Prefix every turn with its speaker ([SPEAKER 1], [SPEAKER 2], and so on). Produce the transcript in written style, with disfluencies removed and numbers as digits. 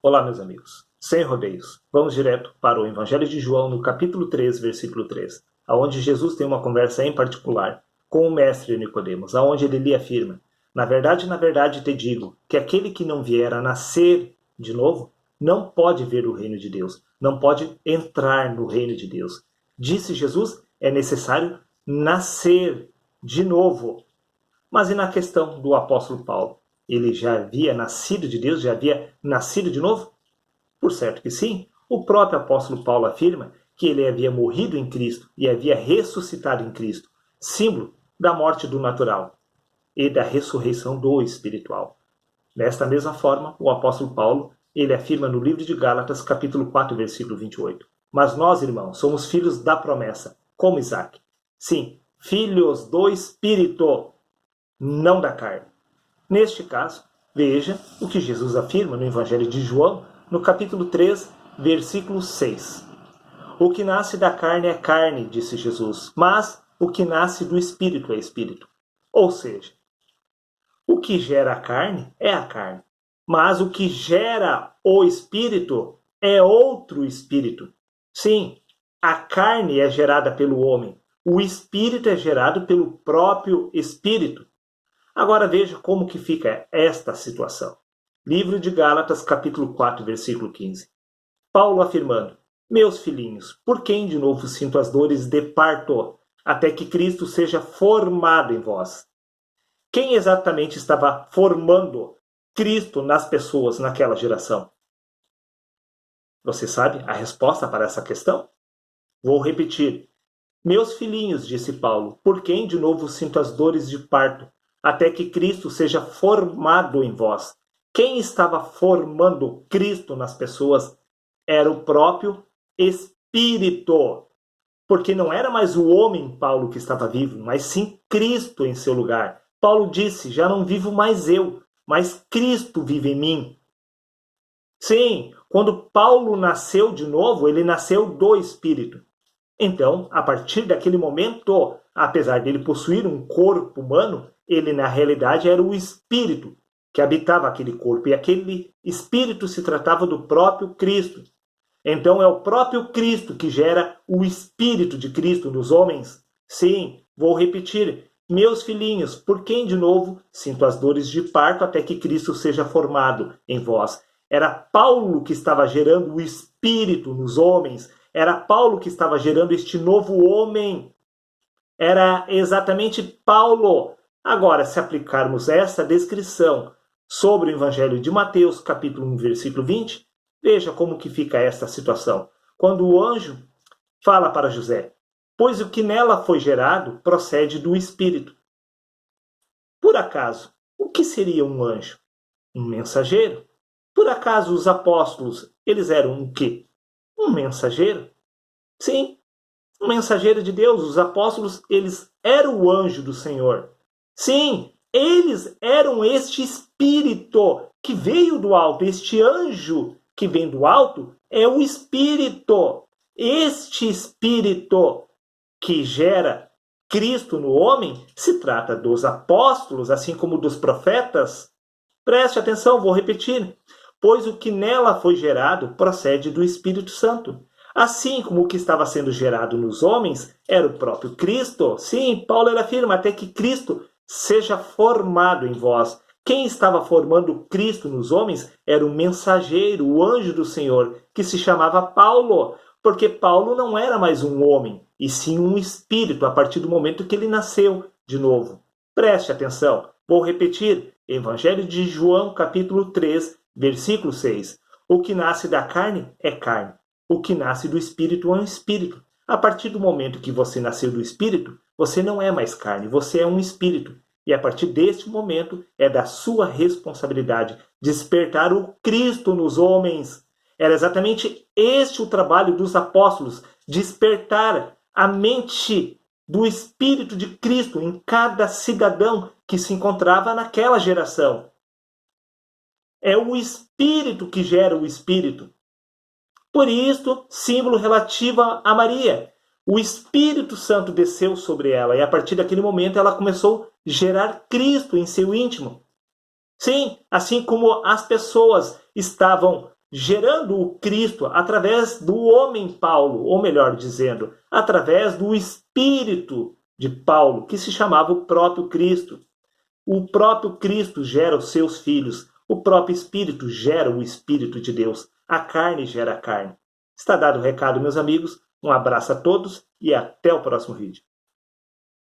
[SPEAKER 1] Olá, meus amigos. Sem rodeios, vamos direto para o Evangelho de João, no capítulo 3, versículo 3, aonde Jesus tem uma conversa em particular com o mestre Nicodemos, aonde ele lhe afirma: na verdade te digo que aquele que não vier a nascer de novo não pode ver o reino de Deus, não pode entrar no reino de Deus. Disse Jesus, é necessário nascer de novo. Mas e na questão do apóstolo Paulo? Ele já havia nascido de Deus? Já havia nascido de novo? Por certo que sim. O próprio apóstolo Paulo afirma que ele havia morrido em Cristo e havia ressuscitado em Cristo, símbolo da morte do natural e da ressurreição do espiritual. Desta mesma forma, o apóstolo Paulo, ele afirma no livro de Gálatas, capítulo 4, versículo 28. Mas nós, irmãos, somos filhos da promessa, como Isaac. Sim, filhos do Espírito, não da carne. Neste caso, veja o que Jesus afirma no Evangelho de João, no capítulo 3, versículo 6. O que nasce da carne é carne, disse Jesus, mas o que nasce do Espírito é Espírito. Ou seja, o que gera a carne é a carne, mas o que gera o Espírito é outro Espírito. Sim, a carne é gerada pelo homem, o Espírito é gerado pelo próprio Espírito. Agora veja como que fica esta situação. Livro de Gálatas, capítulo 4, versículo 15. Paulo afirmando: meus filhinhos, por quem de novo sinto as dores de parto, até que Cristo seja formado em vós? Quem exatamente estava formando Cristo nas pessoas naquela geração? Você sabe a resposta para essa questão? Vou repetir. Meus filhinhos, disse Paulo, por quem de novo sinto as dores de parto, até que Cristo seja formado em vós? Quem estava formando Cristo nas pessoas era o próprio Espírito. Porque não era mais o homem, Paulo, que estava vivo, mas sim Cristo em seu lugar. Paulo disse, já não vivo mais eu, mas Cristo vive em mim. Sim, quando Paulo nasceu de novo, ele nasceu do Espírito. Então, a partir daquele momento, apesar dele possuir um corpo humano, ele na realidade era o Espírito que habitava aquele corpo. E aquele Espírito se tratava do próprio Cristo. Então é o próprio Cristo que gera o Espírito de Cristo nos homens. Sim, vou repetir. Meus filhinhos, por quem de novo sinto as dores de parto até que Cristo seja formado em vós? Era Paulo que estava gerando o Espírito nos homens. Era Paulo que estava gerando este novo homem. Era exatamente Paulo. Agora, se aplicarmos essa descrição sobre o Evangelho de Mateus, capítulo 1, versículo 20, veja como que fica esta situação. Quando o anjo fala para José, pois o que nela foi gerado procede do Espírito. Por acaso, o que seria um anjo? Um mensageiro? Por acaso os apóstolos, eles eram o quê? Um mensageiro? Sim, um mensageiro de Deus. Os apóstolos, eles eram o anjo do Senhor. Sim, eles eram este Espírito que veio do alto. Este anjo que vem do alto é o Espírito. Este Espírito que gera Cristo no homem se trata dos apóstolos, assim como dos profetas. Preste atenção, vou repetir. Pois o que nela foi gerado procede do Espírito Santo. Assim como o que estava sendo gerado nos homens era o próprio Cristo. Sim, Paulo afirma até que Cristo seja formado em vós. Quem estava formando Cristo nos homens era o mensageiro, o anjo do Senhor, que se chamava Paulo. Porque Paulo não era mais um homem, e sim um espírito a partir do momento que ele nasceu de novo. Preste atenção, vou repetir. Evangelho de João, capítulo 3, versículo 6. O que nasce da carne é carne. O que nasce do Espírito é um Espírito. A partir do momento que você nasceu do Espírito, você não é mais carne, você é um Espírito. E a partir deste momento, é da sua responsabilidade despertar o Cristo nos homens. Era exatamente este o trabalho dos apóstolos, despertar a mente do Espírito de Cristo em cada cidadão que se encontrava naquela geração. É o Espírito que gera o Espírito. Por isso, símbolo relativo a Maria. O Espírito Santo desceu sobre ela e a partir daquele momento ela começou a gerar Cristo em seu íntimo. Sim, assim como as pessoas estavam gerando o Cristo através do homem Paulo, ou melhor dizendo, através do Espírito de Paulo, que se chamava o próprio Cristo. O próprio Cristo gera os seus filhos, o próprio Espírito gera o Espírito de Deus, a carne gera a carne. Está dado o recado, meus amigos, um abraço a todos e até o próximo vídeo.